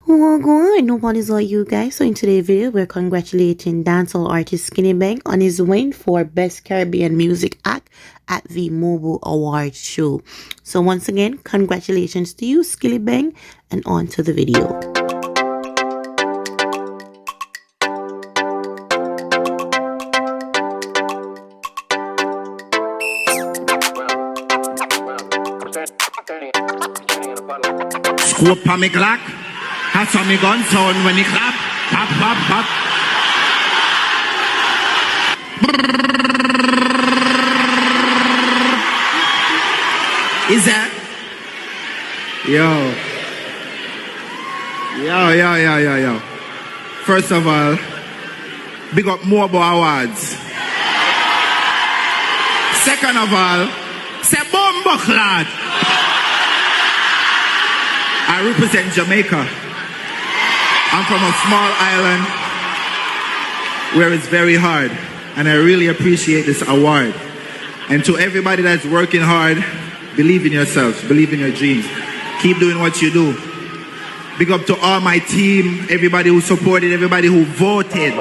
Oh god, nobody's like you guys. So in today's video, we're congratulating dancehall artist Skillibeng on his win for Best Caribbean Music Act at the Mobo Awards show. So once again, congratulations to you, Skillibeng, and on to the video. Scoop on me Glock, hats on me gun sound when me clap, pop, pop, pop. Is that? Yo. First of all, big up Mobo Awards. Second of all, say bomba clad. I represent Jamaica. I'm from a small island where it's very hard, and I really appreciate this award. And to everybody that's working hard, believe in yourselves, believe in your dreams. Keep doing what you do. Big up to all my team, everybody who supported, everybody who voted.